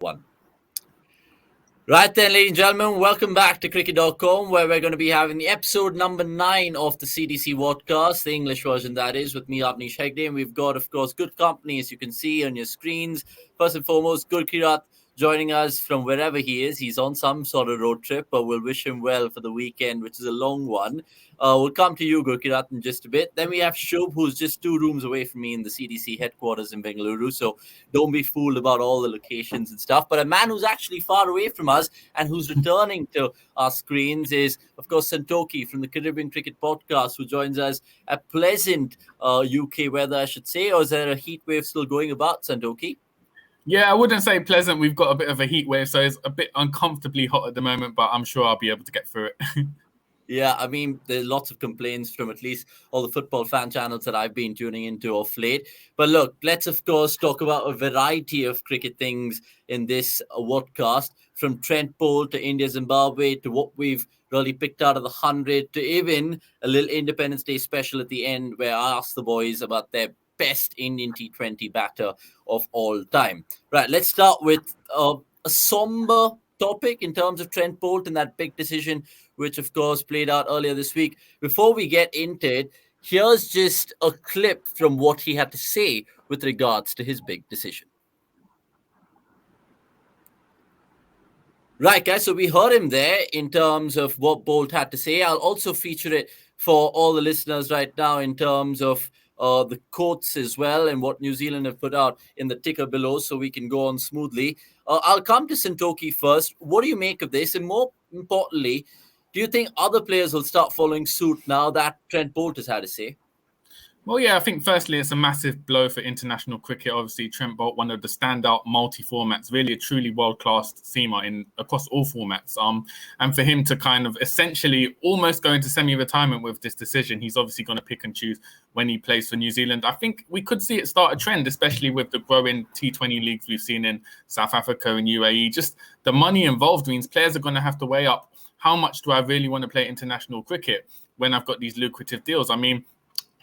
One. Right then, ladies and gentlemen, welcome back to cricket.com, where we're going to be having the episode number 9 of the CDC Vodcast, the English version that is, with me, Avnish Hegde. And we've got, of course, good company, as you can see on your screens. First and foremost, Gurkirat joining us from wherever he is. He's on some sort of road trip, but we'll wish him well for the weekend, which is a long one. We'll come to you, Gurkirat, in just a bit. Then we have Shubh, who's just 2 rooms away from me in the CDC headquarters in Bengaluru. So don't be fooled about all the locations and stuff. But a man who's actually far away from us and who's returning to our screens is, of course, Santoki from the Caribbean Cricket Podcast, who joins us at pleasant UK weather, I should say. Or is there a heat wave still going about, Santoki? Yeah, I wouldn't say pleasant. We've got a bit of a heat wave, so it's a bit uncomfortably hot at the moment, but I'm sure I'll be able to get through it. Yeah, I mean, there's lots of complaints from at least all the football fan channels that I've been tuning into of late. But look, let's, of course, talk about a variety of cricket things in this podcast, from Trent Boult to India Zimbabwe to what we've really picked out of the 100 to even a little Independence Day special at the end where I asked the boys about their best Indian T20 batter of all time. Right, let's start with a somber topic in terms of Trent Boult and that big decision, which of course played out earlier this week. Before we get into it, here's just a clip from what he had to say with regards to his big decision. Right, guys, so we heard him there in terms of what Boult had to say. I'll also feature it for all the listeners right now in terms of the quotes as well and what New Zealand have put out in the ticker below so we can go on smoothly. I'll come to Santoki first. What do you make of this? And more importantly, do you think other players will start following suit now that Trent Boult has had to say? Well, yeah, I think firstly, it's a massive blow for international cricket. Obviously, Trent Boult, one of the standout multi-formats, really a truly world-class seamer across all formats. And for him to kind of essentially almost go into semi-retirement with this decision, he's obviously going to pick and choose when he plays for New Zealand. I think we could see it start a trend, especially with the growing T20 leagues we've seen in South Africa and UAE. Just the money involved means players are going to have to weigh up, how much do I really want to play international cricket when I've got these lucrative deals? I mean,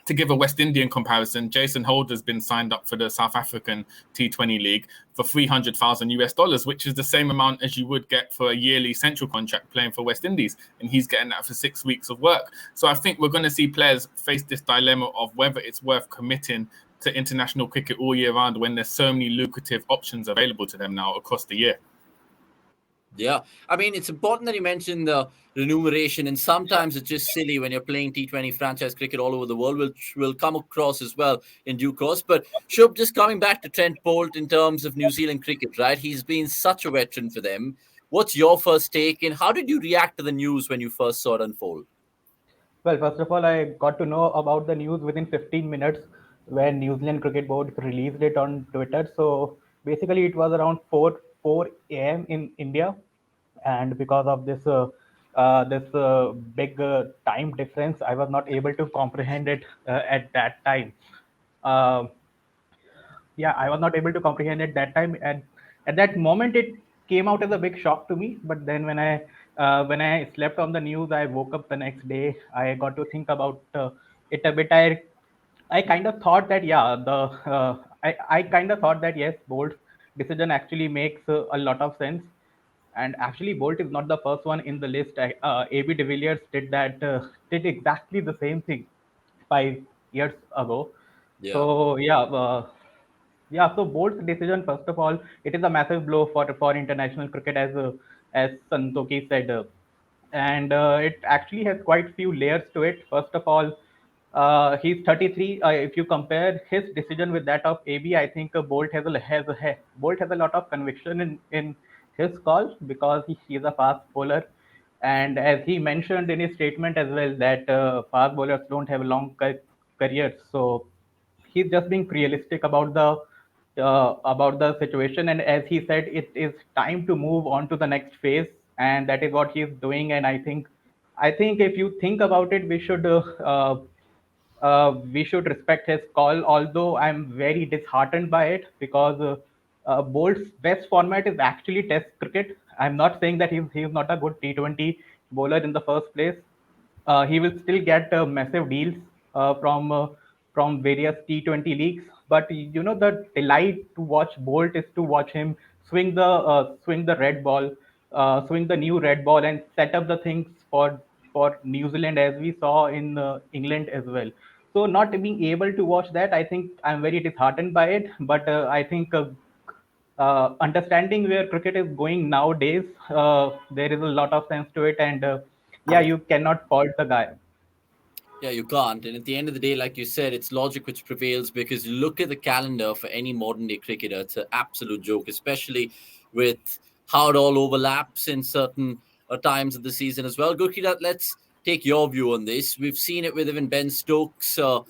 to give a West Indian comparison, Jason Holder's been signed up for the South African T20 League for $300,000 which is the same amount as you would get for a yearly central contract playing for West Indies. And he's getting that for 6 weeks of work. So I think we're going to see players face this dilemma of whether it's worth committing to international cricket all year round when there's so many lucrative options available to them now across the year. Yeah, I mean, it's important that you mentioned the remuneration, and sometimes it's just silly when you're playing T20 franchise cricket all over the world, which will come across as well in due course. But Shub, just coming back to Trent Boult in terms of New Zealand cricket, right? He's been such a veteran for them. What's your first take, and how did you react to the news when you first saw it unfold? Well, first of all, I got to know about the news within 15 minutes when New Zealand Cricket Board released it on Twitter. So basically, it was around 4 a.m. in India, and because of this big time difference, I was not able to comprehend it at that time. Uh, yeah, I was not able to comprehend it that time, and at that moment it came out as a big shock to me. But then when I slept on the news, I woke up the next day, I got to think about it a bit. I kind of thought that, yeah, I kind of thought that, yes, Bolt's decision actually makes a lot of sense. And actually, Bolt is not the first one in the list. AB de Villiers did exactly the same thing 5 years ago. Yeah. So yeah. So Bolt's decision, first of all, it is a massive blow for international cricket, as Santoki said, and it actually has quite few layers to it. First of all, he's 33. If you compare his decision with that of AB, I think Bolt has a lot of conviction in his call, because he's a fast bowler, and as he mentioned in his statement as well, that fast bowlers don't have long careers. So he's just being realistic about the situation, and as he said, it is time to move on to the next phase, and that is what he's doing. And I think if you think about it, we should respect his call, although I'm very disheartened by it, because Bolt's best format is actually Test cricket. I'm not saying that he's not a good T20 bowler in the first place. He will still get massive deals from various T20 leagues. But the delight to watch Bolt is to watch him swing the red ball, swing the new red ball, and set up the things for New Zealand as we saw in England as well. So not being able to watch that, I think I'm very disheartened by it. But I think understanding where cricket is going nowadays, there is a lot of sense to it, and yeah, you cannot fault the guy. Yeah, you can't. And at the end of the day, like you said, it's logic which prevails because you look at the calendar for any modern day cricketer, it's an absolute joke, especially with how it all overlaps in certain times of the season as well. Gurkita, let's take your view on this. We've seen it with even Ben Stokes. A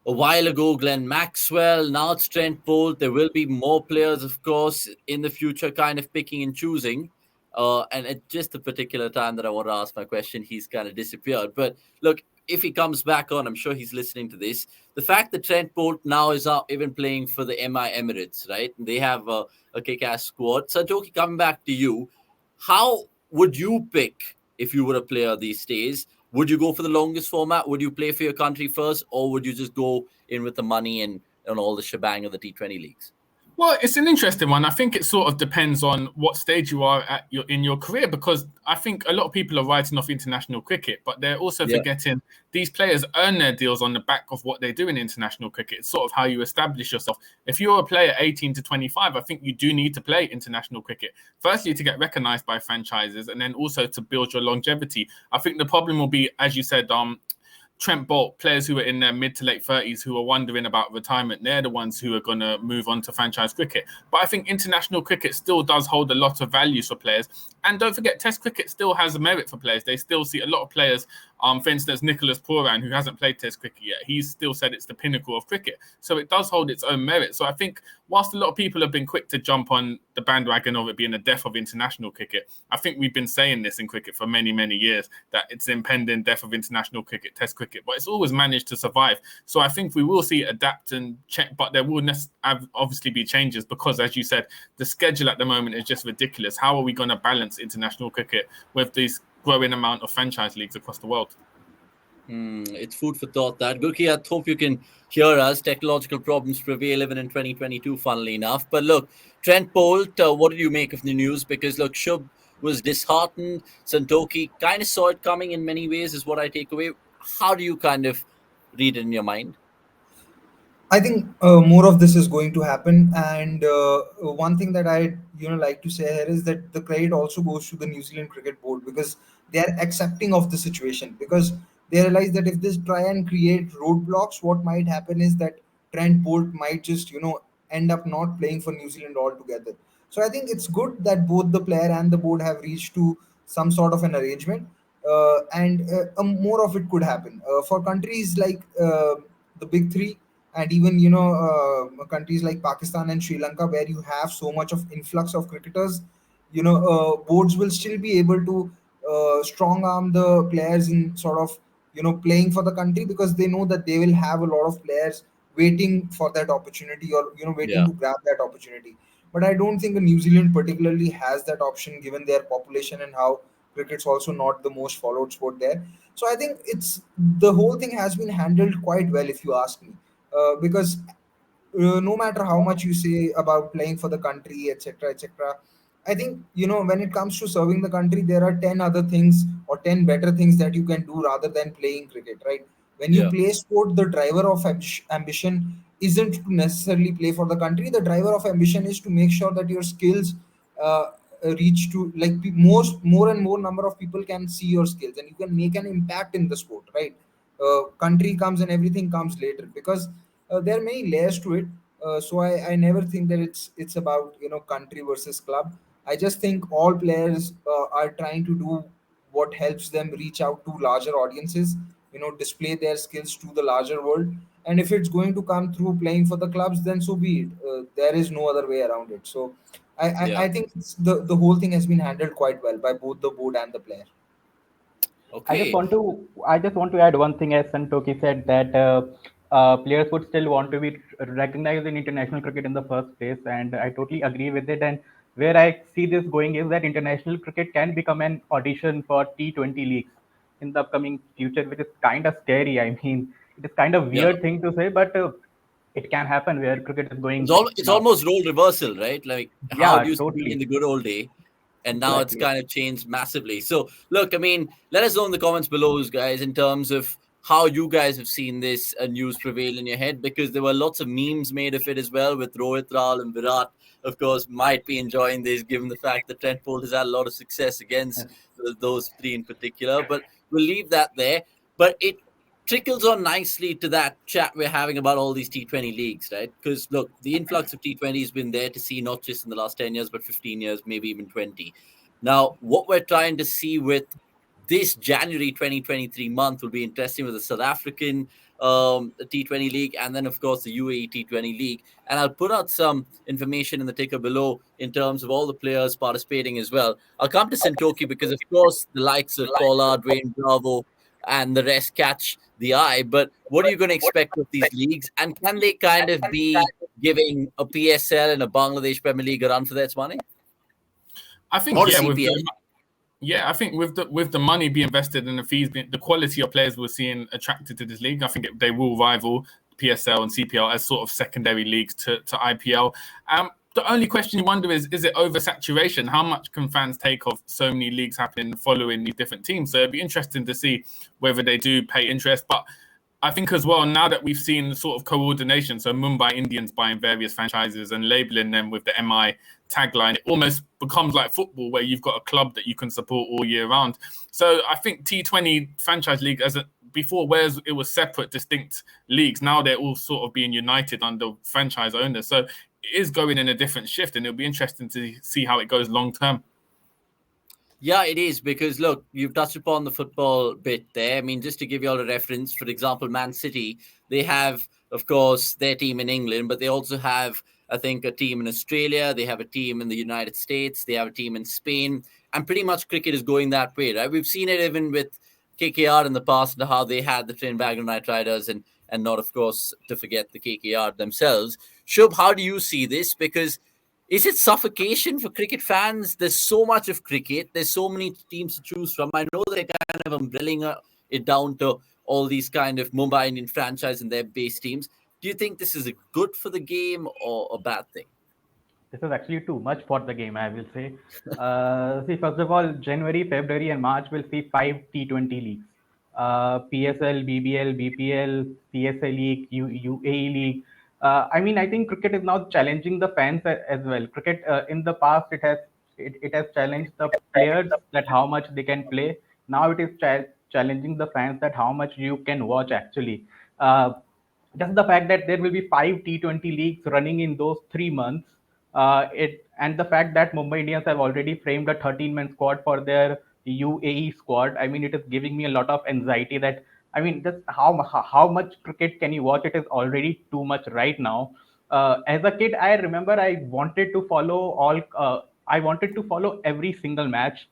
while ago, Glenn Maxwell. Now it's Trent Boult. There will be more players, of course, in the future, kind of picking and choosing. And at just the particular time that I want to ask my question, he's kind of disappeared. But look, if he comes back on, I'm sure he's listening to this. The fact that Trent Boult now is even playing for the MI Emirates, right? They have a kick-ass squad. Santoki, coming back to you, how would you pick if you were a player these days? Would you go for the longest format? Would you play for your country first, or would you just go in with the money and all the shebang of the T20 leagues? Well, it's an interesting one. I think it sort of depends on what stage you are at in your career, because I think a lot of people are writing off international cricket, but they're also forgetting these players earn their deals on the back of what they do in international cricket. It's sort of how you establish yourself. If you're a player 18 to 25, I think you do need to play international cricket. Firstly, to get recognized by franchises, and then also to build your longevity. I think the problem will be, as you said, Trent Boult, players who are in their mid to late 30s who are wondering about retirement, they're the ones who are going to move on to franchise cricket. But I think international cricket still does hold a lot of values for players. And don't forget, Test cricket still has a merit for players. They still see a lot of players, for instance, Nicholas Pooran, who hasn't played Test cricket yet, he's still said it's the pinnacle of cricket. So it does hold its own merit. So I think whilst a lot of people have been quick to jump on the bandwagon of it being the death of international cricket, I think we've been saying this in cricket for many, many years, that it's the impending death of international cricket, Test cricket, but it's always managed to survive. So I think we will see adapt and check, but there will obviously be changes because, as you said, the schedule at the moment is just ridiculous. How are we going to balance international cricket with this growing amount of franchise leagues across the world? It's food for thought, that. Gurki, I hope you can hear us. Technological problems prevail even in 2022, funnily enough. But look, Trent Boult, what did you make of the news? Because look, Shub was disheartened. Santoki kind of saw it coming in many ways, is what I take away. How do you kind of read it in your mind? I think more of this is going to happen, and one thing that I like to say here is that the credit also goes to the New Zealand Cricket Board, because they are accepting of the situation, because they realize that if they try and create roadblocks, what might happen is that Trent Boult might just end up not playing for New Zealand altogether. So I think it's good that both the player and the board have reached to some sort of an arrangement, and more of it could happen for countries like the big three, and even countries like Pakistan and Sri Lanka, where you have so much of influx of cricketers. Boards will still be able to strong arm the players in sort of playing for the country, because they know that they will have a lot of players waiting for that opportunity, or waiting Yeah, to grab that opportunity. But I don't think New Zealand particularly has that option, given their population and how cricket's also not the most followed sport there. So I think it's the whole thing has been handled quite well, if you ask me, because no matter how much you say about playing for the country, etc., etc., I think when it comes to serving the country, there are 10 other things or 10 better things that you can do rather than playing cricket, right? When you yeah, play sport, the driver of ambition isn't to necessarily play for the country. The driver of ambition is to make sure that your skills uh, reach to, like, more and more number of people can see your skills, and you can make an impact in the sport, right? Country comes and everything comes later, because there are many layers to it. So I never think that it's about country versus club. I just think all players are trying to do what helps them reach out to larger audiences, display their skills to the larger world. And if it's going to come through playing for the clubs, then so be it. There is no other way around it. So yeah. I think the whole thing has been handled quite well by both the board and the player. Okay. I just want to add one thing, as Santoki said, that players would still want to be recognized in international cricket in the first place, and I totally agree with it. And where I see this going is that international cricket can become an audition for T20 leagues in the upcoming future, which is kind of scary. I mean, it is kind of Yeah. weird thing to say, but it can happen where cricket is going It's now. almost role reversal, right? Like how it Yeah, used to be in totally. the good old day, and now it's Exactly. kind of changed massively. So, look, I mean, let us know in the comments below, guys, in terms of how you guys have seen this news prevail in your head, because there were lots of memes made of it as well, with Rohit, Rahul, and Virat, of course, might be enjoying this given the fact that Trent Boult has had a lot of success against Yes. those three in particular. But we'll leave that there. But it trickles on nicely to that chat we're having about all these T20 leagues, right? Because look, the influx of T20 has been there to see not just in the last 10 years, but 15 years, maybe even 20. Now, what we're trying to see with this January 2023 month will be interesting with the South African T20 League and then, of course, the UAE T20 League. And I'll put out some information in the ticker below in terms of all the players participating as well. I'll come to Santoki because, of course, the likes of Pollard, Dwayne Bravo, and the rest catch the eye. But what are you going to expect of these leagues? And can they kind of be giving a PSL and a Bangladesh Premier League a run for their money? I think Or a yeah, CPL? I think with the money being invested and the fees, the quality of players we're seeing attracted to this league, I think they will rival PSL and CPL as sort of secondary leagues to IPL. The only question you wonder is it oversaturation? How much can fans take of so many leagues happening following these different teams? So it'd be interesting to see whether they do pay interest. But I think as well, now that we've seen sort of coordination, so Mumbai Indians buying various franchises and labeling them with the MI tagline, it almost becomes like football where you've got a club that you can support all year round. So I think T20 franchise league before, whereas it was separate, distinct leagues, now they're all sort of being united under franchise owners. So it is going in a different shift, and it'll be interesting to see how it goes long term. Yeah, it is, because look, you've touched upon the football bit there. I mean, just to give you all a reference, for example, Man City, they have, of course, their team in England, but they also have, I think, a team in Australia. They have a team in the United States. They have a team in Spain. And pretty much cricket is going that way, right? We've seen it even with KKR in the past and how they had the Trinbago Knight Riders and not, of course, to forget the KKR themselves. Shubh, how do you see this? Because is it suffocation for cricket fans? There's so much of cricket. There's so many teams to choose from. I know they're kind of umbrelling it down to all these kind of Mumbai Indian franchise and their base teams. Do you think this is a good for the game or a bad thing? This is actually too much for the game, I will say. See, first of all, January, February, and March will see five T20 leagues: PSL, BBL, BPL, CSL League, UAE League. I mean, I think cricket is now challenging the fans as well. Cricket in the past, it has challenged the players that how much they can play. Now it is challenging the fans that how much you can watch actually. Just the fact that there will be five T20 leagues running in those 3 months, it and the fact that Mumbai Indians have already framed a 13-man squad for their UAE squad. I mean, it is giving me a lot of anxiety that I mean, just how much cricket can you watch? It is already too much right now. As a kid, I remember I wanted to follow all. I wanted to follow every single match,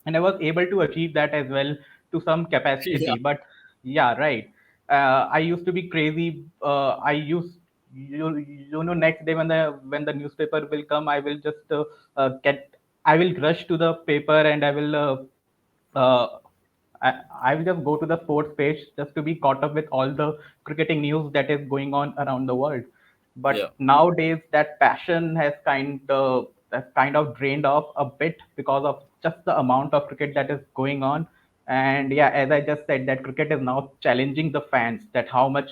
and I was able to achieve that as well to some Yeah, capacity. But yeah, right. I used to be crazy. I used you know next day when the newspaper will come, I will just get I will rush to the paper and uh, I will just go to the sports page just to be caught up with all the cricketing news that is going on around the world. yeah. But nowadays, that passion has kind of drained off a bit because of just the amount of cricket that is going on. And yeah, as I just said, that cricket is now challenging the fans that how much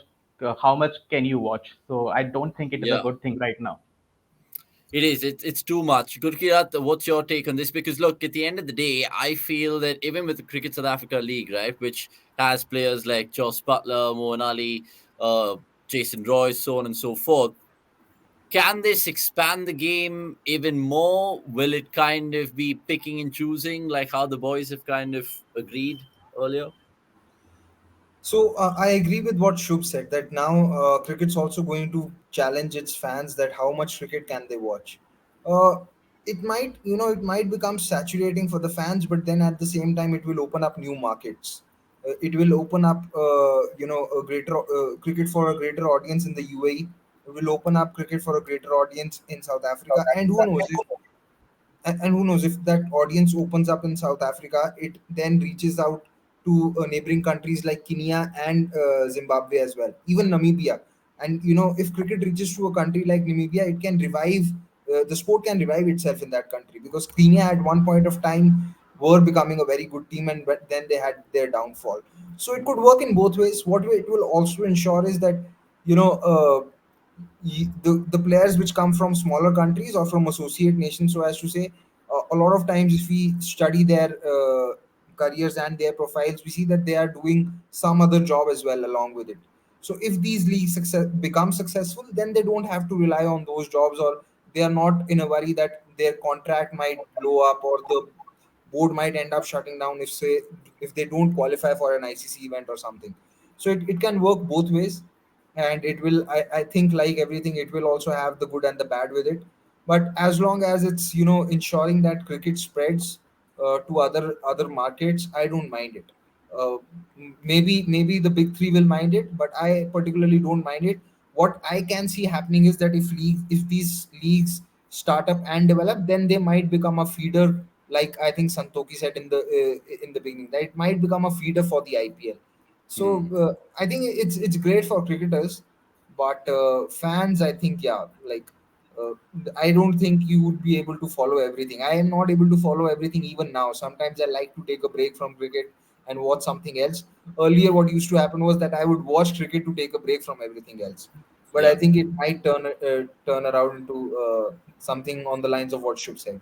can you watch. So I don't think it is a Yeah. good thing right now. It is. It's too much. Gurkirat, what's your take on this? Because look, at the end of the day, I feel that even with the Cricket South Africa League, right, which has players like Joss Butler, Mohan Ali, Jason Roy, so on and so forth, can this expand the game even more? Will it kind of be picking and choosing like how the boys have kind of agreed earlier? So I agree with what Shubh said that now cricket's also going to challenge its fans that how much cricket can they watch. Uh, it might, it might become saturating for the fans, but then at the same time, it will open up new markets. It will open up, a greater cricket for a greater audience in the UAE. It will open up cricket for a greater audience in South Africa, and who knows if and who knows if that audience opens up in South Africa, it then reaches out to neighboring countries like Kenya and Zimbabwe as well, even Namibia. And if cricket reaches to a country like Namibia, it can revive, the sport can revive itself in that country, because Kenya at one point of time were becoming a very good team, and but then they had their downfall. So it could work in both ways. What it will also ensure is that you know uh, the players which come from smaller countries or from associate nations, so as to say, a lot of times if we study their careers and their profiles, we see that they are doing some other job as well along with it. So if these leagues become successful, then they don't have to rely on those jobs, or they are not in a worry that their contract might blow up, or the board might end up shutting down if they don't qualify for an ICC event or something. So it can work both ways, and it will, I think, like everything, it will also have the good and the bad with it. But as long as it's ensuring that cricket spreads to other markets, I don't mind it. Maybe the big three will mind it, but I particularly don't mind it. What I can see happening is that if these leagues start up and develop, then they might become a feeder, like I think Santoki said in the beginning, that it might become a feeder for the IPL. So I think it's great for cricketers, but fans, I think, yeah, like uh, I don't think you would be able to follow everything. I am not able to follow everything even now. Sometimes I like to take a break from cricket and watch something else. Earlier, what used to happen was that I would watch cricket to take a break from everything else. But I Yeah. think it might turn around into something on the lines of what Shub said.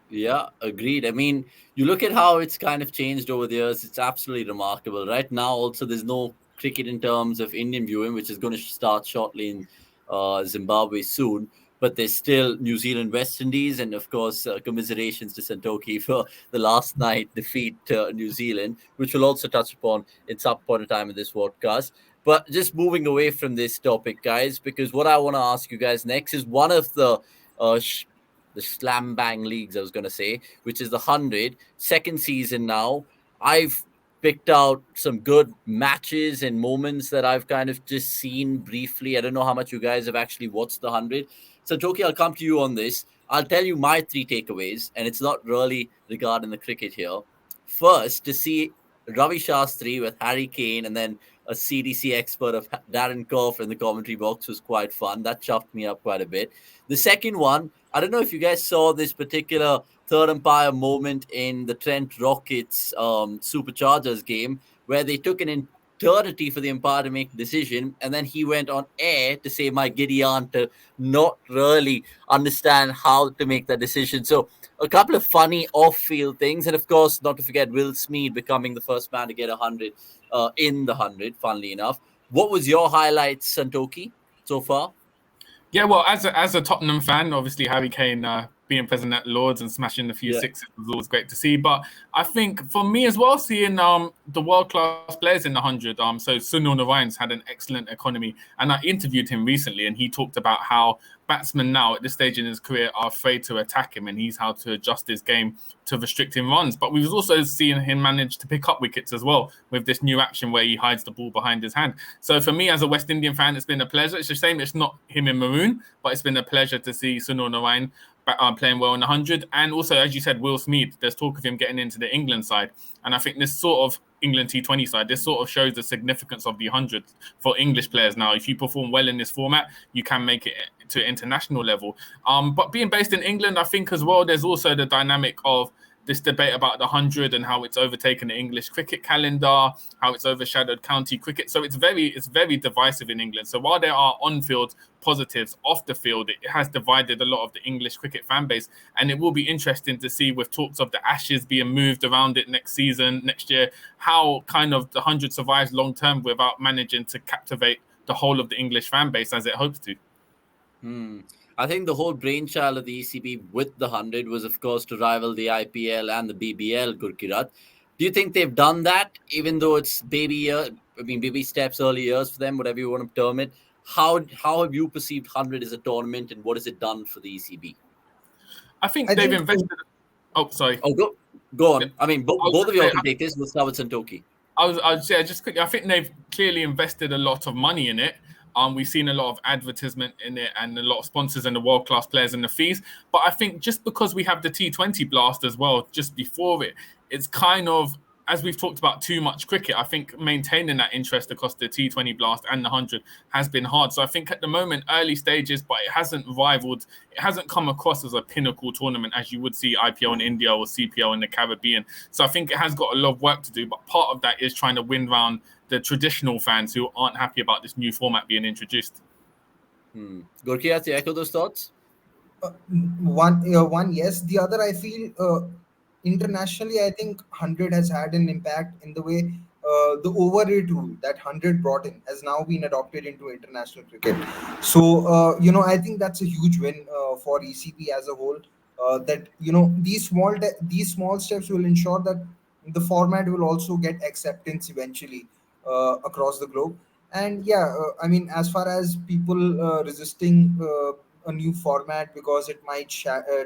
Yeah, agreed. I mean, you look at how it's kind of changed over the years. It's absolutely remarkable. Right now, also, there's no cricket in terms of Indian viewing, which is going to start shortly in Zimbabwe soon. But there's still New Zealand, West Indies, and of course, commiserations to Santoki for the last night defeat New Zealand, which we'll also touch upon in some point of time in this podcast. But just moving away from this topic, guys, because what I want to ask you guys next is one of uh, sh- the slam bang leagues, I was going to say, which is the 100, second season now. I've picked out some good matches and moments that I've kind of just seen briefly. I don't know how much you guys have actually watched the 100. So, Toki, I'll come to you on this. I'll tell you my three takeaways, and it's not really regarding the cricket here. First, to see Ravi Shastri with Harry Kane and then a CDC expert of Darren Koff in the commentary box was quite fun. That chuffed me up quite a bit. The second one, I don't know if you guys saw this particular third umpire moment in the Trent Rockets Superchargers game where they took an eternity for the umpire to make a decision, and then he went on air to say my giddy aunt to not really understand how to make that decision. So a couple of funny off-field things, and of course, not to forget Will Smead becoming the first man to get 100 in the 100. Funnily enough, what was your highlights, Santoki, so far? Yeah, well, as a Tottenham fan, obviously Harry Kane being present at Lords and smashing a few Yeah. sixes was always great to see. But I think for me as well, seeing the world class players in the 100, so Sunil Narayan's had an excellent economy, and I interviewed him recently, and he talked about how batsmen now at this stage in his career are afraid to attack him, and he's how to adjust his game to restricting runs. But we've also seen him manage to pick up wickets as well with this new action where he hides the ball behind his hand. So for me, as a West Indian fan, it's been a pleasure. It's a shame it's not him in maroon, but it's been a pleasure to see Sunil Narayan playing well in the 100. And also, as you said, Will Smead, there's talk of him getting into the England side. And I think this sort of England T20 side, this sort of shows the significance of the 100 for English players now. If you perform well in this format, you can make it to international level. But being based in England, I think as well, there's also the dynamic of this debate about the 100 and how it's overtaken the English cricket calendar, how it's overshadowed county cricket. So it's very divisive in England. So while there are on-field positives, off the field, it has divided a lot of the English cricket fan base. And it will be interesting to see, with talks of the Ashes being moved around it next year, how kind of the 100 survives long-term without managing to captivate the whole of the English fan base as it hopes to. I think the whole brainchild of the ECB with the 100 was, of course, to rival the IPL and the BBL, Gurkirat. Do you think they've done that, even though it's baby steps, early years for them, whatever you want to term it? How have you perceived 100 as a tournament, and what has it done for the ECB? I think I they've think invested. Oh, sorry. Oh, go Yeah. on. I mean, I was both of gonna you say, can take this. We'll start with Santoki. I'd say just quickly, I think they've clearly invested a lot of money in it. We've seen a lot of advertisement in it and a lot of sponsors and the world-class players and the fees. But I think just because we have the T20 blast as well, just before it, it's kind of, as we've talked about too much cricket, I think maintaining that interest across the T20 Blast and the 100 has been hard. So I think at the moment, early stages, but it hasn't come across as a pinnacle tournament as you would see IPL in India or CPL in the Caribbean. So I think it has got a lot of work to do, but part of that is trying to win round the traditional fans who aren't happy about this new format being introduced. Gorkia, do you echo those thoughts? One, yes. The other, I feel internationally, I think 100 has had an impact in the way the overrate rule that 100 brought in has now been adopted into international cricket. So, I think that's a huge win for ECB as a whole. That these small steps will ensure that the format will also get acceptance eventually across the globe. And yeah, I mean, as far as people resisting a new format because it might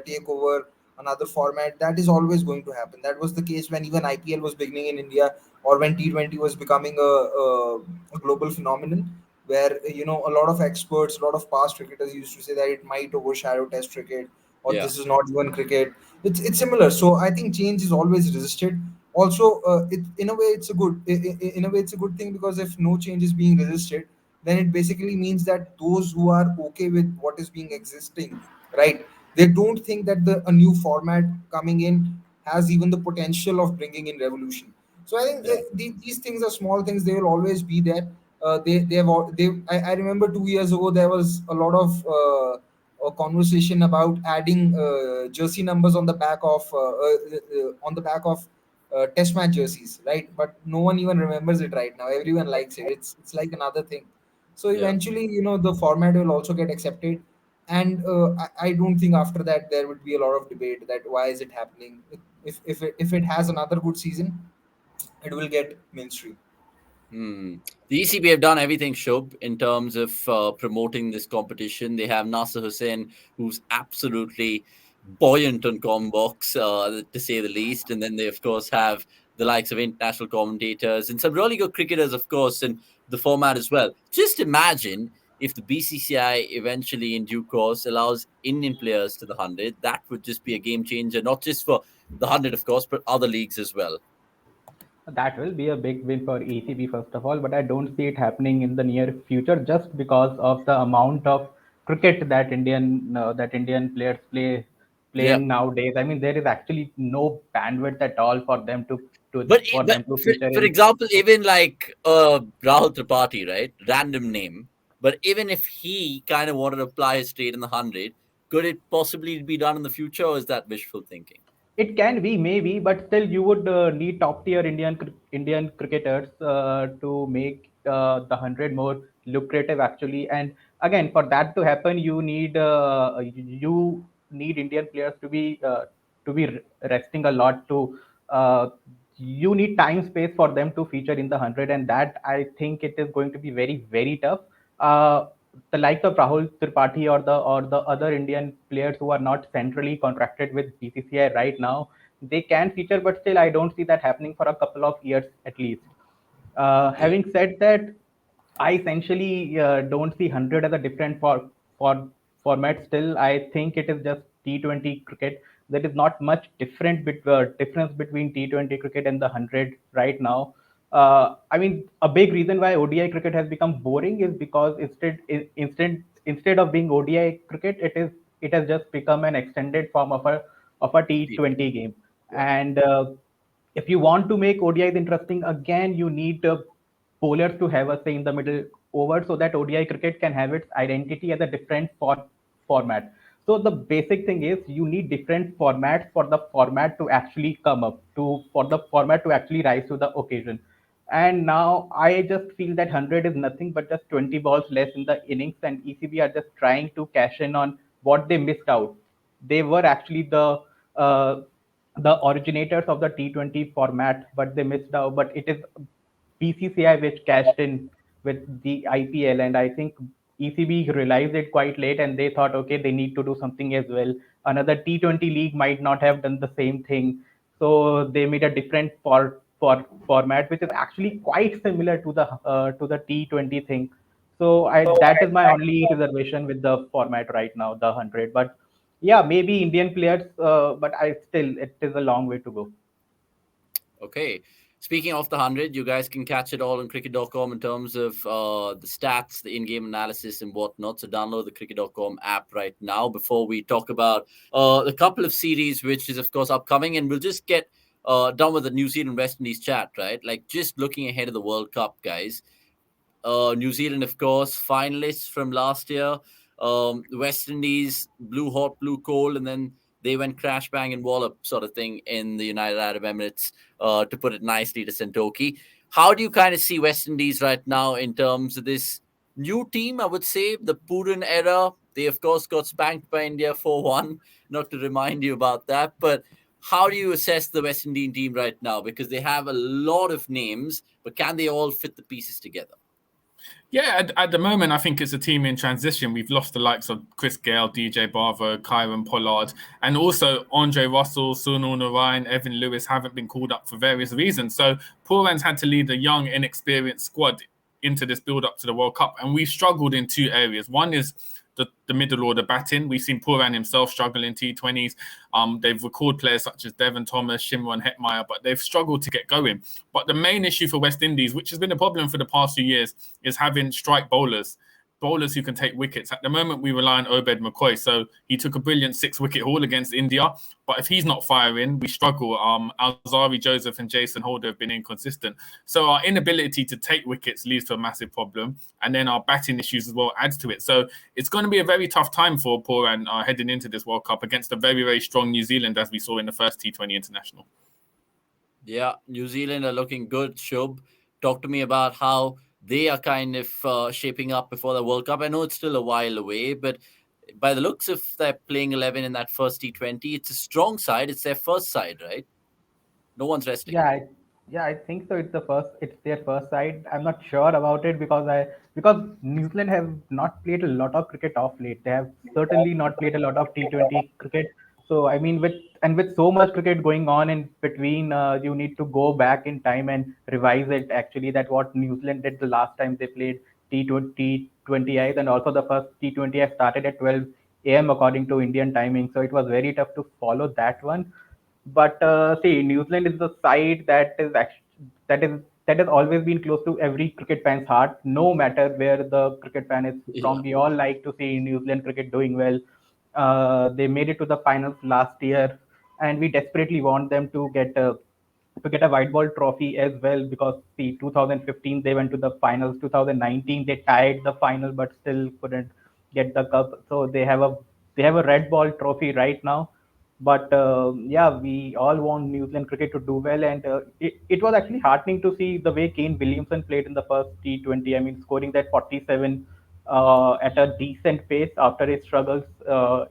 take over another format, that is always going to happen. That was the case when even IPL was beginning in India, or when T20 was becoming a global phenomenon, where a lot of experts, a lot of past cricketers used to say that it might overshadow Test cricket, or Yeah. this is not even cricket. It's similar. So I think change is always resisted. Also, in a way it's a in a way it's a good thing, because if no change is being resisted, then it basically means that those who are okay with what is being existing, right, they don't think that a new format coming in has even the potential of bringing in revolution. So I think Yeah. these things are small things. They will always be there. They have all they I remember 2 years ago there was a lot of a conversation about adding jersey numbers on the back of test match jerseys, right? But no one even remembers it right now. Everyone likes it. It's like another thing. So Yeah. eventually, the format will also get accepted, and I don't think after that there would be a lot of debate that why is it happening. If it has another good season, it will get mainstream. The ECB have done everything, Shub, in terms of promoting this competition. They have Nasser Hussain, who's absolutely buoyant on Combox, to say the least. And then they, of course, have the likes of international commentators and some really good cricketers, of course, in the format as well. Just imagine if the BCCI eventually, in due course, allows Indian players to the 100. That would just be a game changer, not just for the 100, of course, but other leagues as well. That will be a big win for ECB, first of all, but I don't see it happening in the near future just because of the amount of cricket that Indian players Yeah. playing nowadays. I mean, there is actually no bandwidth at all for them to feature For in. example, even like Rahul Tripathi, right? Random name. But even if he kind of wanted to apply his trade in the 100, could it possibly be done in the future, or is that wishful thinking? It can be maybe, but still you would need top tier Indian cricketers to make the 100 more lucrative actually. And again, for that to happen, you need Indian players to be resting a lot. Uh, you need time space for them to feature in the 100, and that I think it is going to be very tough. Uh, the likes of Rahul Tripathi or the other Indian players who are not centrally contracted with BCCI right now, they can feature, but still I don't see that happening for a couple of years at least. Yeah. Having said that, I essentially don't see 100 as a different for format. Still, I think it is just T20 cricket. There is not much difference between T20 cricket and the 100 right now. I mean, a big reason why ODI cricket has become boring is because instead of being ODI cricket, it has just become an extended form of a T20 game. Yeah. And if you want to make ODIs interesting, again, you need bowlers to have a say in the middle over so that ODI cricket can have its identity as a different format. So the basic thing is you need different formats for the format to actually come up for the format to actually rise to the occasion. And now I just feel that 100 is nothing but just 20 balls less in the innings, and ECB are just trying to cash in on what they missed out. They were actually uh, the originators of the T20 format, but they missed out. But it is BCCI which cashed in with the IPL, and I think ECB realized it quite late, and they thought, okay, they need to do something as well. Another T20 league might not have done the same thing, so they made a different format, which is actually quite similar to the T20 thing. So that is my only reservation with the format right now, the 100. But yeah, maybe Indian players, but I still it is a long way to go. Okay. Speaking of the 100, you guys can catch it all on cricket.com in terms of the stats, the in-game analysis, and whatnot. So download the cricket.com app right now before we talk about a couple of series, which is, of course, upcoming. And we'll just get done with the New Zealand West Indies chat, right? Like just looking ahead of the World Cup, guys. New Zealand, of course, finalists from last year. The West Indies, blue hot, blue cold, and then they went crash, bang, and wallop sort of thing in the United Arab Emirates, to put it nicely, to Santoki. How do you kind of see West Indies right now in terms of this new team? I would say the Puran era. They, of course, got spanked by India 4-1, not to remind you about that. But how do you assess the West Indian team right now? Because they have a lot of names, but can they all fit the pieces together? Yeah, at the moment, I think it's a team in transition. We've lost the likes of Chris Gale, DJ Barber, Kyron Pollard, and also Andre Russell, Sunil Narayan, Evan Lewis haven't been called up for various reasons. So Pooran's had to lead a young, inexperienced squad into this build-up to the World Cup. And we've struggled in two areas. One is the middle order batting. We've seen Pooran himself struggle in T20s. They've recalled players such as Devon Thomas, Shimron Hetmeyer, but they've struggled to get going. But the main issue for West Indies, which has been a problem for the past few years, is having strike bowlers who can take wickets. At the moment, we rely on Obed McCoy. So he took a brilliant 6-wicket haul against India. But if he's not firing, we struggle. Alzari Joseph and Jason Holder have been inconsistent. So our inability to take wickets leads to a massive problem. And then our batting issues as well adds to it. So it's going to be a very tough time for Pooran heading into this World Cup against a very, very strong New Zealand, as we saw in the first T20 International. Yeah, New Zealand are looking good. Shub, talk to me about how they are kind of shaping up before the World Cup. I know it's still a while away, but by the looks of their playing 11 in that first T20, it's a strong side. It's their first side, right? No one's resting. Yeah, I think so. It's their first side. I'm not sure about it because New Zealand have not played a lot of cricket off late. They have certainly not played a lot of T20 cricket. So I mean, with so much cricket going on in between, you need to go back in time and revise it. Actually, that what New Zealand did the last time they played T20Is, and also the first T20I started at 12 a.m. according to Indian timing. So it was very tough to follow that one. But see, New Zealand is the side that has always been close to every cricket fan's heart, no matter where the cricket fan is Yeah. from. We all like to see New Zealand cricket doing well. They made it to the finals last year, and we desperately want them to get a white ball trophy as well, because see, 2015 they went to the finals, 2019 they tied the final but still couldn't get the cup. So they have a red ball trophy right now. But yeah, we all want New Zealand cricket to do well, and it was actually heartening to see the way Kane Williamson played in the first T20. I mean, scoring that 47 at a decent pace after his struggles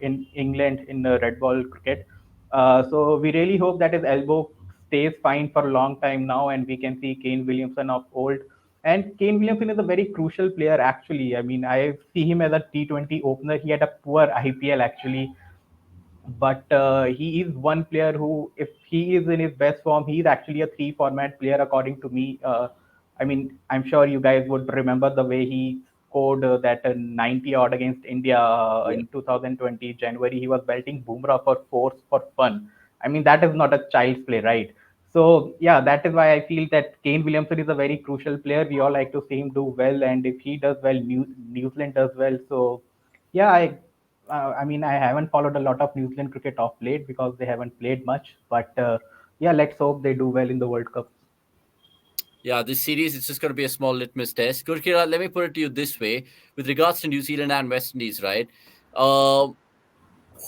in England in the red ball cricket. So we really hope that his elbow stays fine for a long time now, and we can see Kane Williamson of old. And Kane Williamson is a very crucial player, actually. I mean, I see him as a T20 opener. He had a poor IPL, actually, but he is one player who, if he is in his best form, he's actually a three format player, according to me. I mean, I'm sure you guys would remember the way he scored that 90 odd against India Yeah. in 2020 January. He was belting Bumrah for force for fun. I mean, that is not a child's play, right? So yeah, that is why I feel that Kane Williamson is a very crucial player. We all like to see him do well, and if he does well, New Zealand does well. So yeah, I mean, I haven't followed a lot of New Zealand cricket off late because they haven't played much. But yeah, let's hope they do well in the World Cup. Yeah, this series is just going to be a small litmus test. Gurkira, let me put it to you this way. With regards to New Zealand and West Indies, right? Uh,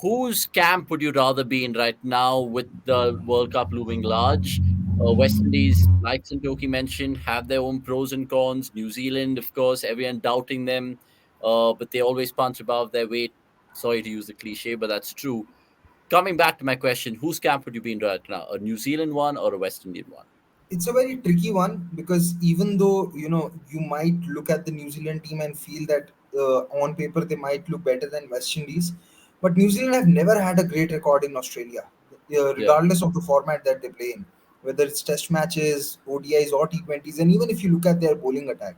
whose camp would you rather be in right now with the World Cup looming large? West Indies, like Santoki mentioned, have their own pros and cons. New Zealand, of course, everyone doubting them, but they always punch above their weight. Sorry to use the cliche, but that's true. Coming back to my question, whose camp would you be in right now? A New Zealand one or a West Indian one? It's a very tricky one because even though you might look at the New Zealand team and feel that on paper they might look better than West Indies, but New Zealand have never had a great record in Australia, Yeah. regardless of the format that they play in, whether it's Test matches, ODIs, or T20s, and even if you look at their bowling attack.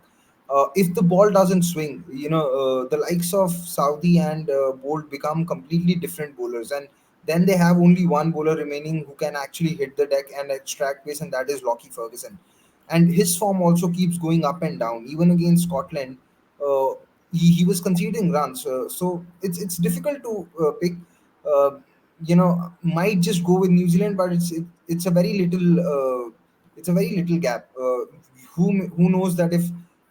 If the ball doesn't swing, the likes of Saudi and Bolt become completely different bowlers, and then they have only one bowler remaining who can actually hit the deck and extract pace, and that is Lockie Ferguson. And his form also keeps going up and down. Even against Scotland, uh, he was conceding runs. So it's difficult to pick. Might just go with New Zealand, but it's a very little gap. Who knows that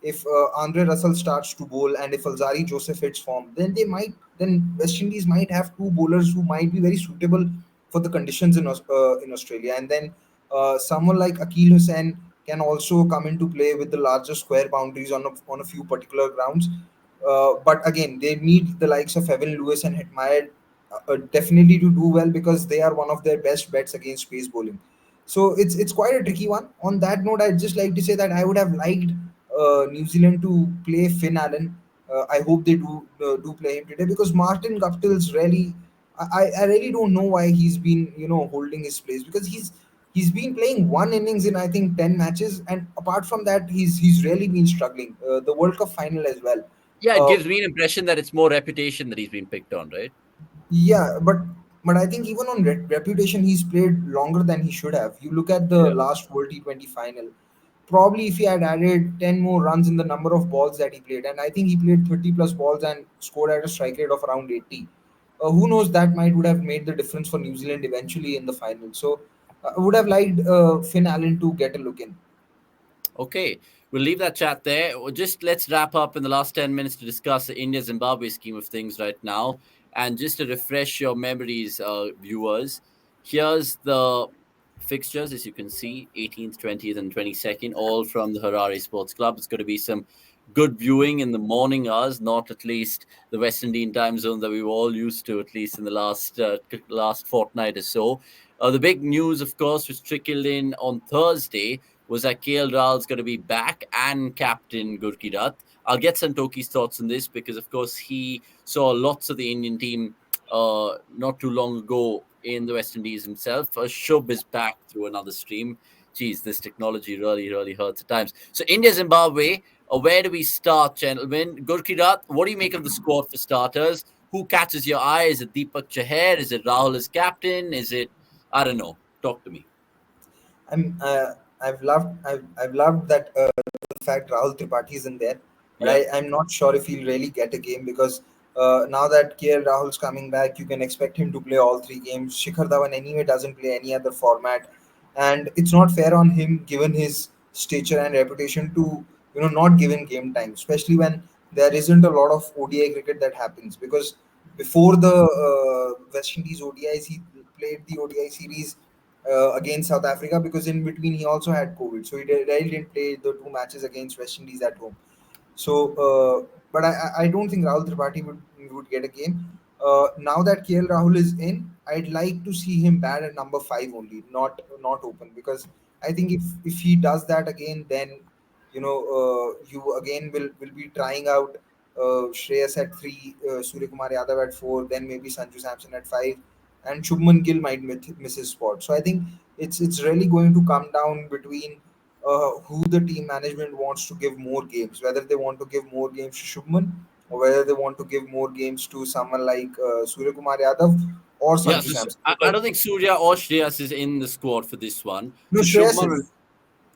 if Andre Russell starts to bowl and if Alzari Joseph hits form, then West Indies might have two bowlers who might be very suitable for the conditions in Australia, and then someone like Akil Hussain can also come into play with the larger square boundaries on a few particular grounds. But again, they need the likes of Evan Lewis and Hetmeyer definitely to do well, because they are one of their best bets against pace bowling. So it's quite a tricky one. On that note, I'd just like to say that I would have liked New Zealand to play Finn Allen. I hope they do play him today, because Martin Guptill's really, I really don't know why he's been holding his place, because he's been playing one innings in I think 10 matches, and apart from that he's really been struggling. The World Cup final as well. Yeah, it Uh, gives me an impression that it's more reputation that he's been picked on, right? Yeah, but I think even on reputation, he's played longer than he should have. You look at the Yeah. last World T20 final. Probably if he had added 10 more runs in the number of balls that he played, and I think he played 30 plus balls and scored at a strike rate of around 80. Who knows, that might would have made the difference for New Zealand eventually in the final. So I would have liked Finn Allen to get a look in. Okay, we'll leave that chat there. Just let's wrap up in the last 10 minutes to discuss the India Zimbabwe scheme of things right now. And just to refresh your memories, viewers, here's the fixtures, as you can see 18th, 20th, and 22nd, all from the Harare Sports Club. It's going to be some good viewing in the morning hours, not at least the West Indian time zone that we were all used to, at least in the last fortnight or so. The big news, of course, was trickled in on Thursday was that KL Rahul's going to be back and captain Gurkirat. I'll get Santoki's thoughts on this because, of course, he saw lots of the Indian team not too long ago in the West Indies himself. Shub is back through another stream. Geez, this technology really, really hurts at times. So, India, Zimbabwe, where do we start, gentlemen? Gurkirat, what do you make of the squad for starters? Who catches your eye? Is it Deepak Chahar? Is it Rahul as captain? Is it, I don't know. Talk to me. I'm I've loved that the fact Rahul Tripathi is in there, but Yeah. I'm not sure if he'll really get a game, because now that KL Rahul's coming back, you can expect him to play all three games. Shikhar Dhawan anyway doesn't play any other format, and it's not fair on him given his stature and reputation to not give him game time, especially when there isn't a lot of ODI cricket that happens. Because before the West Indies ODIs, he played the ODI series against South Africa, because in between he also had COVID, so really didn't play the two matches against West Indies at home. So, but I don't think Rahul Tripathi would get a game. Now that KL Rahul is in, I'd like to see him bat at number five only, not open, because I think if he does that again, then you again will be trying out Shreyas at three, Surya Kumar Yadav at four, then maybe Sanju Samson at five, and Shubman Gill might miss his spot. So I think it's really going to come down between who the team management wants to give more games, whether they want to give more games to Shubman, or whether they want to give more games to someone like Surya Kumar Yadav or Yeah, Sanju so Samson. I Because don't think Surya or Shreyas is in the squad for this one. no, So Shreyas Shubman, is.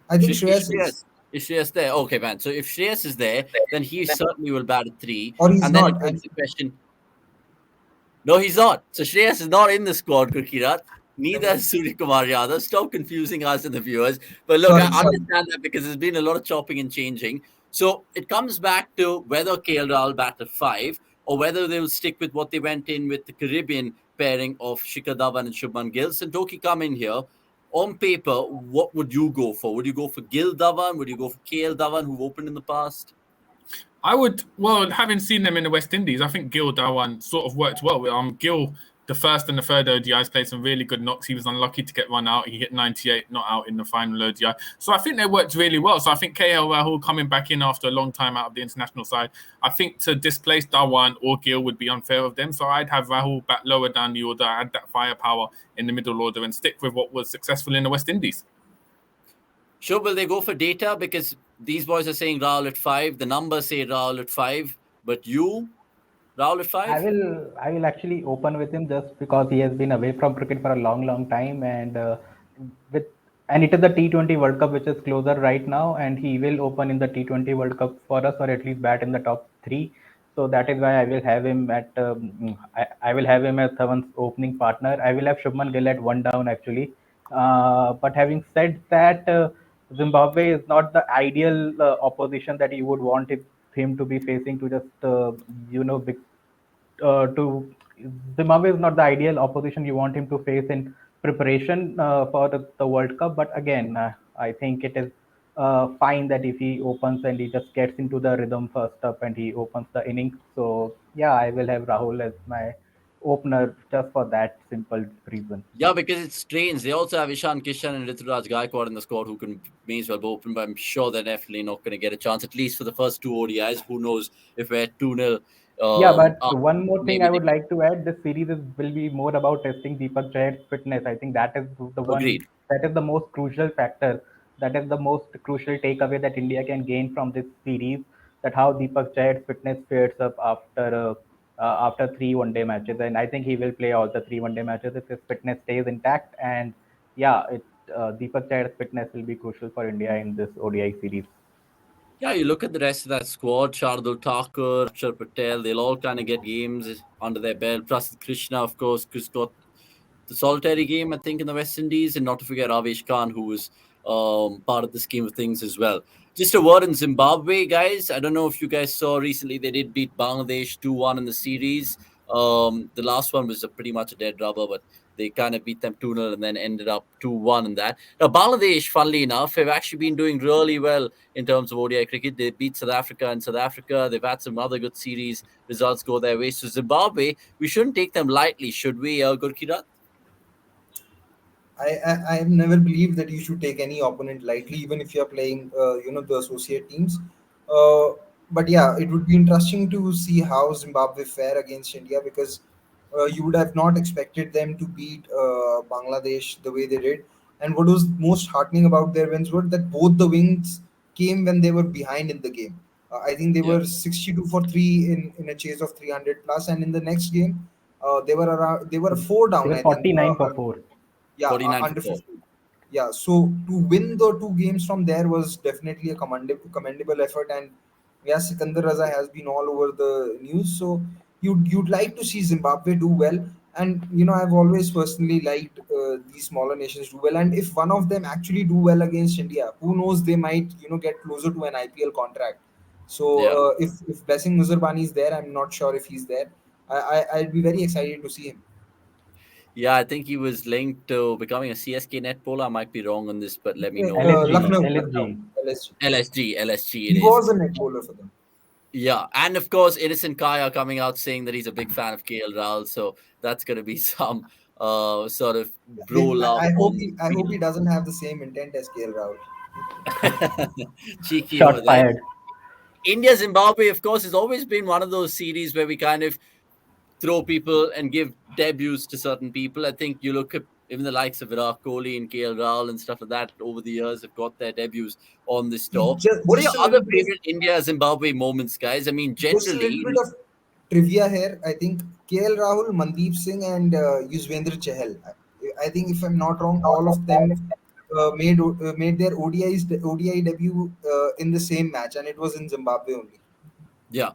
I think Is Shreyas is, Shreyas there? Okay, man. So if Shreyas is there, then he certainly will bat at three. or he's And then it not. begs the question. No, he's not. So Shreyas is not in the squad, Gurkirat. Neither Okay. is Surya Kumar Yadav. Stop confusing us and the viewers. But look, I Sorry. understand that because there's been a lot of chopping and changing. So it comes back to whether KL Rahul bat at five or whether they will stick with what they went in with the Caribbean pairing of Shikhar Dhawan and Shubman Gill. Santoki, come in here. On paper, what would you go for? Would you go for Gill Dhawan? Would you go for KL Dhawan, who've opened in the past? I would, well, having seen them in the West Indies, I think Gil Dawan sort of worked well. Gil, the first and the third ODIs, played some really good knocks. He was unlucky to get run out. He hit 98, not out in the final ODI. So I think they worked really well. So I think KL Rahul coming back in after a long time out of the international side, I think to displace Dawan or Gil would be unfair of them. So I'd have Rahul back lower down the order, add that firepower in the middle order, and stick with what was successful in the West Indies. Sure, will they go for data? Because these boys are saying Rahul at five. The numbers say Rahul at five. But you? Rahul at 5? I will actually open with him just because he has been away from cricket for a long time, and with and it is the T20 World Cup which is closer right now, and he will open in the T20 World Cup for us, or at least bat in the top three. So that is why I will have him at I will have him as Dhawan's opening partner. I will have Shubman Gill at one down actually. But having said that, Zimbabwe is not the ideal opposition that you would want him to be facing to just to Zimbabwe is not the ideal opposition you want him to face in preparation for the World Cup. But again, I think it is fine that if he opens and he just gets into the rhythm first up and he opens the innings. So yeah, I will have Rahul as my opener just for that simple reason. Yeah, because it's strange. They also have Ishan Kishan and Rituraj Gaikwad in the squad who can may as well be open, but I'm sure they're definitely not going to get a chance, at least for the first two ODIs. Who knows if we're 2-0 Yeah, but up, one more thing maybe I they would can. like to add, this series will be more about testing Deepak Chah's fitness. I think that is the one Agreed. that is the most crucial factor. That is the most crucial takeaway that India can gain from this series. That how Deepak Chah's fitness fares up after three one-day matches, and I think he will play all the three one-day matches if his fitness stays intact. And yeah, Deepak Chah's fitness will be crucial for India in this ODI series. Yeah, you look at the rest of that squad, Shardul Thakur, Akshar Patel, they'll all kind of get games under their belt. Plus Krishna, of course, Chris got the solitary game, I think, in the West Indies, and not to forget Avesh Khan, who was part of the scheme of things as well. Just a word in Zimbabwe, guys. I don't know if you guys saw recently, they did beat Bangladesh 2-1 in the series. The last one was pretty much a dead rubber, but they kind of beat them 2-0 and then ended up 2-1 in that. Now, Bangladesh, funnily enough, have actually been doing really well in terms of ODI cricket. They beat South Africa in South Africa. They've had some other good series results go their way. So, Zimbabwe, we shouldn't take them lightly, should we, Gurkirat? I have never believed that you should take any opponent lightly, even if you are playing, the associate teams. Uh, but yeah, it would be interesting to see how Zimbabwe fare against India because you would have not expected them to beat Bangladesh the way they did. And what was most heartening about their wins were that both the wins came when they were behind in the game. I think they Yeah. were 62 for three in a chase of 300 plus, and in the next game, they were four They down. were I think 49 for four. yeah, 49 for under 4. 50. Yeah, so to win the two games from there was definitely a commendable effort. And yeah, Sikandar Raza has been all over the news, so you'd like to see Zimbabwe do well. And I've always personally liked these smaller nations do well, and if one of them actually do well against India, who knows, they might get closer to an IPL contract. So Yeah. if Blessing Muzerbani is there, I'm not sure if he's there. I'd be very excited to see him. Yeah, I think he was linked to becoming a CSK netballer. I might be wrong on this, but let me know if LSG, he. Lucknow, LSG. LSG. LSG it He is. was a net bowler for them. Yeah, and of course, Innocent Kaya coming out saying that he's a big fan of KL Rahul, so that's going to be some sort of bro love on the I hope he field. doesn't have the same intent as KL Rahul. Cheeky over Shots there. fired. India Zimbabwe, of course, has always been one of those series where we kind of throw people and give debuts to certain people. I think you look at even the likes of Virat Kohli and KL Rahul and stuff like that over the years have got their debuts on this tour. What are your Just a other little bit of favorite India Zimbabwe moments, guys? I mean, just a little generally, bit of trivia here. I think KL Rahul, Mandeep Singh, and Yuzvendra Chahal. I think if I'm not wrong, all of them made their ODI debut in the same match, and it was in Zimbabwe only. yeah,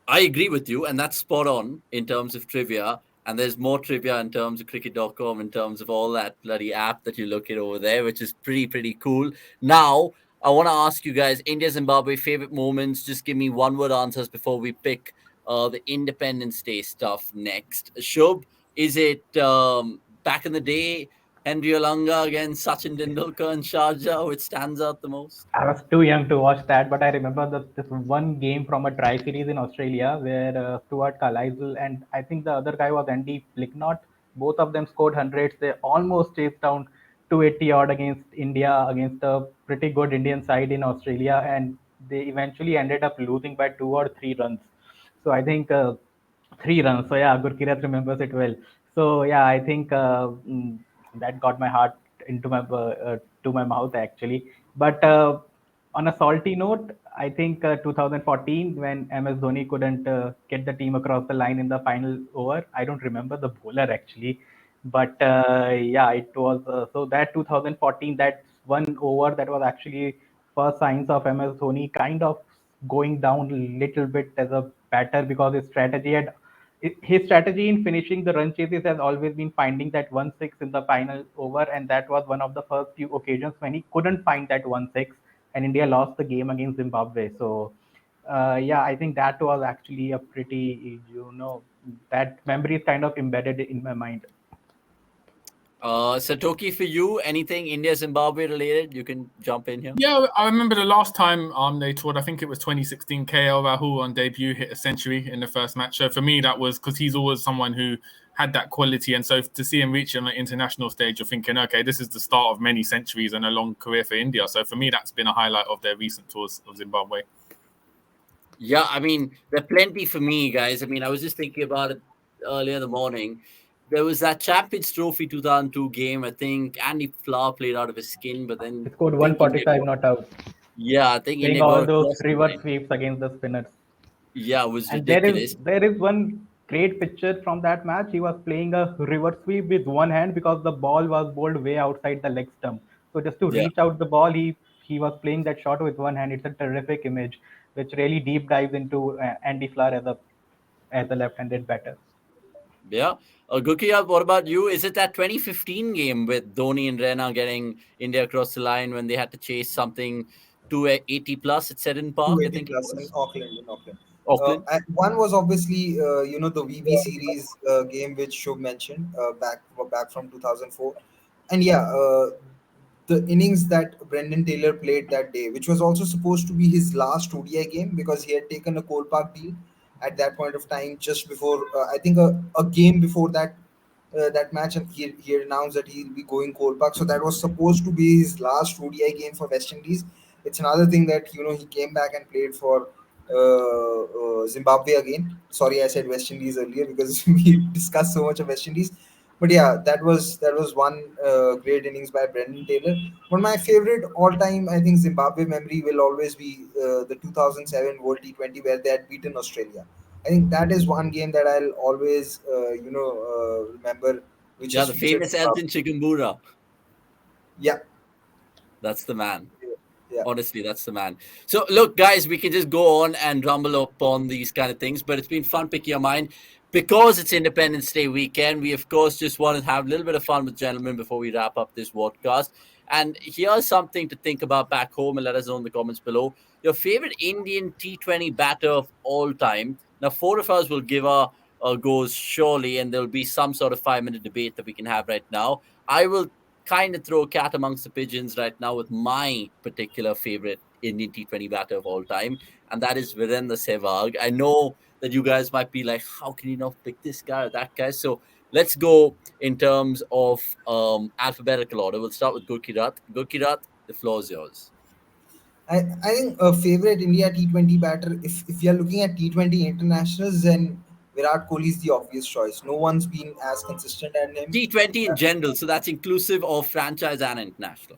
I agree with you, and that's spot on in terms of trivia. And there's more trivia in terms of cricket.com, in terms of all that bloody app that you look at over there, which is pretty cool. Now, I want to ask you guys India Zimbabwe favorite moments. Just give me one word answers before we pick the Independence Day stuff next. Shub, is it back in the day, Henry Olanga against Sachin Tendulkar and Sharjah, which stands out the most? I was too young to watch that, but I remember this one game from a try series in Australia where Stuart Carlisle and I think the other guy was Andy Flicknott. Both of them scored hundreds. They almost chased down 280 odd against India, against a pretty good Indian side in Australia, and they eventually ended up losing by 2 or 3 runs. So I think 3 runs. So yeah, Gurkirat remembers it well. So yeah, I think that got my heart into my to my mouth actually. But On a salty note, I think 2014 when MS Dhoni couldn't get the team across the line in the final over. I don't remember the bowler actually, but yeah, it was so that 2014 that one over that was actually first signs of MS Dhoni kind of going down a little bit as a batter because his strategy in finishing the run chases has always been finding that 1-6 in the final over, and that was one of the first few occasions when he couldn't find that 1-6, and India lost the game against Zimbabwe. So, yeah, I think that was actually a pretty, that memory is kind of embedded in my mind. Satoki, for you, anything India Zimbabwe related? You can jump in here. Yeah, I remember the last time they toured. I think it was 2016. KL Rahul on debut hit a century in the first match. So for me, that was because he's always someone who had that quality, and so to see him reach on the international stage, you're thinking, okay, this is the start of many centuries and a long career for India. So for me, that's been a highlight of their recent tours of Zimbabwe. Yeah, I mean, there are plenty for me, guys. I mean, I was just thinking about it earlier in the morning. There was that Champions Trophy 2002 game. I think Andy Flower played out of his skin, but then He scored I think India 145 got, not out, yeah, I think playing India all got those across the reverse line. sweeps against the spinners. Yeah, it was And there is ridiculous. there is one great picture from that match. He was playing a reverse sweep with one hand because the ball was bowled way outside the leg stump. So just to Yeah, reach out the ball, he was playing that shot with one hand. It's a terrific image, which really deep dives into Andy Flower as a left-handed batter. yeah. Gukia, what about you? Is it that 2015 game with Dhoni and Rena getting India across the line when they had to chase something 280 plus at Seddon Park? I 280 think it plus in was Auckland. In Auckland. Auckland. One was obviously the VB series game which Shub mentioned back from 2004, and yeah, the innings that Brendan Taylor played that day, which was also supposed to be his last ODI game because he had taken a Cole Park deal at that point of time, just before I think a game before that match, and he had announced that he'll be going Cole Park. So that was supposed to be his last ODI game for West Indies. It's another thing that he came back and played for Zimbabwe again. Sorry, I said West Indies earlier because we discussed so much of West Indies. But yeah, that was one great innings by Brendan Taylor. But my favorite all-time, I think, Zimbabwe memory will always be the 2007 World T20 where they had beaten Australia. I think that is one game that I'll always, remember, which Yeah, has the featured famous Zimbabwe. Elton Chigumbura. Yeah, That's the man. yeah. Honestly, that's the man. So, look, guys, we can just go on and rumble upon these kind of things, but it's been fun picking your mind. Because it's Independence Day weekend, we, of course, just want to have a little bit of fun with gentlemen before we wrap up this podcast. And here's something to think about back home and let us know in the comments below. Your favorite Indian T20 batter of all time. Now, four of us will give our goes surely, and there'll be some sort of 5 minute debate that we can have right now. I will kind of throw a cat amongst the pigeons right now with my particular favorite Indian T20 batter of all time, and that is Virendra Sehwag. I know that you guys might be like, how can you not pick this guy or that guy? So let's go in terms of alphabetical order. We'll start with Gurkirat. Gurkirat, the floor is yours. I think a favorite India T20 batter, if you're looking at T20 internationals, then Virat Kohli is the obvious choice. No one's been as consistent as him. T20 in general, so that's inclusive of franchise and international.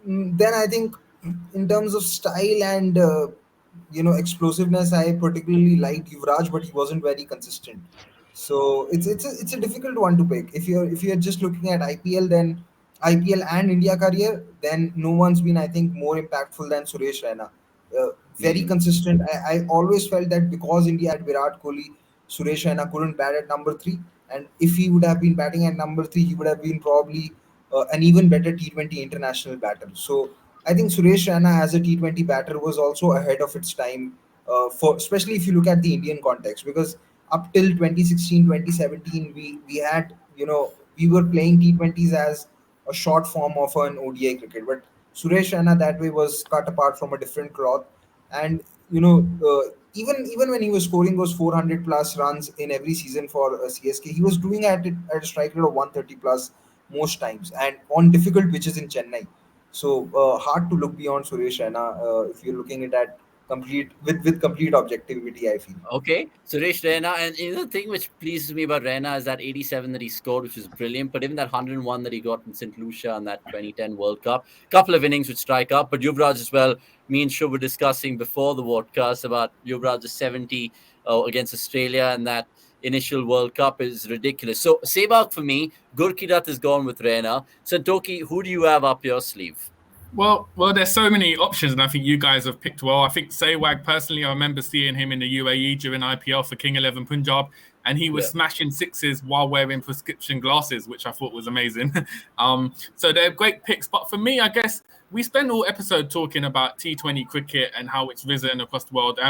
Then I think in terms of style and explosiveness, I particularly liked Yuvraj, but he wasn't very consistent. So it's a difficult one to pick. If you're just looking at IPL, then IPL and India career, then no one's been, I think, more impactful than Suresh Raina. Very Hmm. consistent. I always felt that because India had Virat Kohli, Suresh Raina couldn't bat at number three, and if he would have been batting at number three, he would have been probably an even better T20 international batter. So I think Suresh Raina as a T20 batter was also ahead of its time, for especially if you look at the Indian context, because up till 2016, 2017, we had, we were playing T20s as a short form of an ODI cricket, but Suresh Raina that way was cut apart from a different cloth. And even when he was scoring those 400 plus runs in every season for CSK, he was doing it at a strike rate of 130 plus most times, and on difficult pitches in Chennai. So hard to look beyond Suresh Raina if you're looking at with complete objectivity, I feel. Okay, Suresh Raina, and the thing which pleases me about Raina is that 87 that he scored, which was brilliant. But even that 101 that he got in St. Lucia in that 2010 World Cup, couple of innings would strike up. But Yuvraj as well. Me and Shub were discussing before the podcast about Yuvraj's 70 against Australia, and that initial World Cup is ridiculous. So Sehwag for me, Gurkirat is gone with Raina. Santoki, who do you have up your sleeve? Well, there's so many options, and I think you guys have picked well. I think Sehwag, personally, I remember seeing him in the UAE during IPL for King 11 Punjab, and he was smashing sixes while wearing prescription glasses, which I thought was amazing. So they're great picks. But for me, I guess we spend all episode talking about T20 cricket and how it's risen across the world.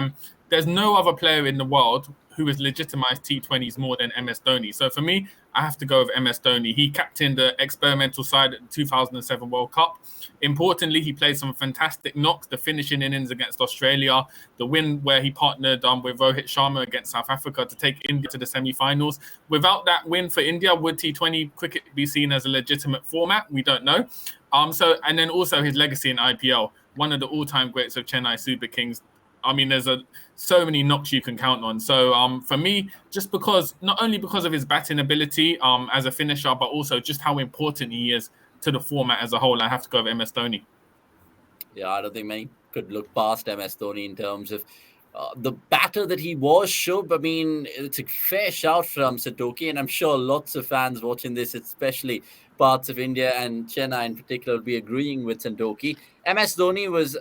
There's no other player in the world who has legitimized T20s more than MS Dhoni. So for me, I have to go with MS Dhoni. He captained the experimental side at the 2007 World Cup. Importantly, he played some fantastic knocks, the finishing innings against Australia, the win where he partnered with Rohit Sharma against South Africa to take India to the semi-finals. Without that win for India, would T20 cricket be seen as a legitimate format? We don't know. And then also his legacy in IPL, one of the all-time greats of Chennai Super Kings. I mean, there's so many knocks you can count on. So for me, just not only because of his batting ability as a finisher, but also just how important he is to the format as a whole, I have to go with MS Dhoni. Yeah, I don't think many could look past MS Dhoni in terms of the batter that he was. Shub, I mean, it's a fair shout from Santoki, and I'm sure lots of fans watching this, especially parts of India and Chennai in particular, will be agreeing with Santoki. MS Dhoni was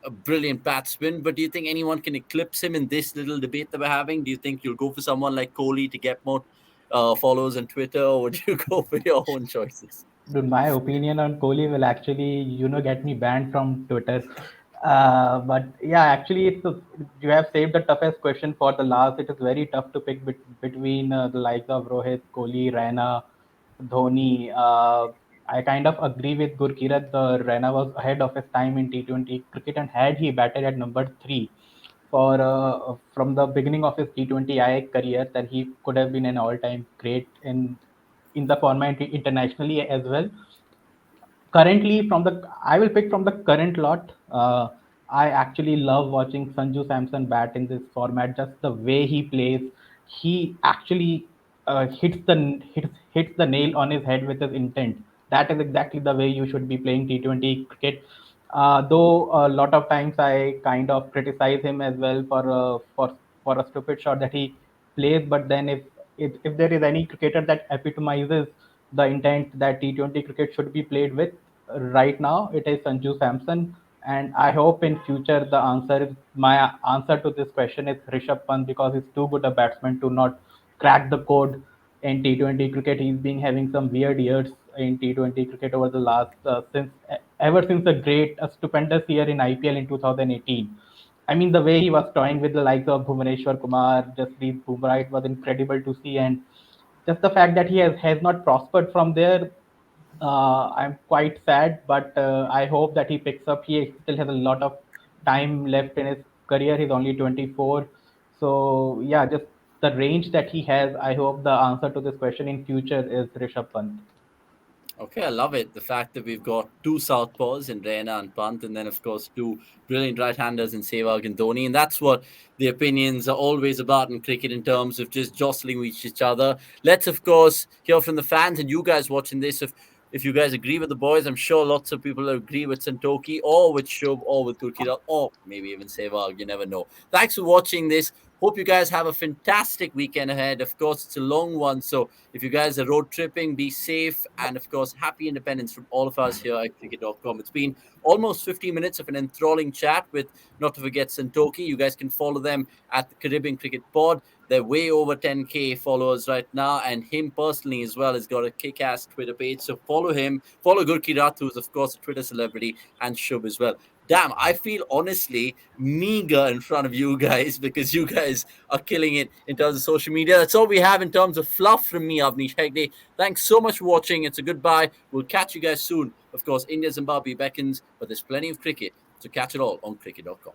a brilliant batsman, but do you think anyone can eclipse him in this little debate that we're having? Do you think you'll go for someone like Kohli to get more followers on Twitter, or would you go for your own choices? Dude, my opinion on Kohli will actually, get me banned from Twitter. But yeah, actually, you have saved the toughest question for the last. It is very tough to pick between the likes of Rohit, Kohli, Raina, Dhoni. I kind of agree with Gurkirat. The Raina was ahead of his time in T20 cricket, and had he batted at number 3 from the beginning of his T20 I career, then he could have been an all-time great in the format internationally as well. Currently, I will pick from the current lot. I actually love watching Sanju Samson bat in this format. Just the way he plays, he actually hits the nail on his head with his intent. That is exactly the way you should be playing T20 cricket. Though a lot of times I kind of criticize him as well for a stupid shot that he plays, but then if there is any cricketer that epitomizes the intent that T20 cricket should be played with right now, it is Sanju Samson. And I hope in future my answer to this question is Rishabh Pant, because he's too good a batsman to not crack the code in T20 cricket. He's been having some weird years in T20 cricket over the last ever since the stupendous year in IPL in 2018. I mean, the way he was toying with the likes of Bhuvaneshwar Kumar, Jasprit Bumrah, it was incredible to see. And just the fact that he has not prospered from there, I'm quite sad. But I hope that he picks up. He still has a lot of time left in his career. He's only 24. So yeah, just the range that he has. I hope the answer to this question in future is Rishabh Pant. Okay, I love it. The fact that we've got two southpaws in Reina and Pant, and then, of course, two brilliant right-handers in Sehwag and Dhoni. And that's what the opinions are always about in cricket in terms of just jostling with each other. Let's, of course, hear from the fans and you guys watching this. If you guys agree with the boys, I'm sure lots of people agree with Santoki or with Shub or with Gurkirat or maybe even Sehwag. You never know. Thanks for watching this. Hope you guys have a fantastic weekend ahead. Of course, it's a long one. So if you guys are road tripping, be safe. And of course, happy independence from all of us here at cricket.com. It's been almost 50 minutes of an enthralling chat with, not to forget, Santoki. You guys can follow them at the Caribbean Cricket Pod. They're way over 10K followers right now. And him personally as well has got a kick-ass Twitter page. So follow him. Follow Gurkirat, who's, of course, a Twitter celebrity, and Shub as well. Damn, I feel honestly meager in front of you guys because you guys are killing it in terms of social media. That's all we have in terms of fluff from me, Avnish Hegde. Thanks so much for watching. It's a goodbye. We'll catch you guys soon. Of course, India, Zimbabwe beckons, but there's plenty of cricket. So catch it all on cricket.com.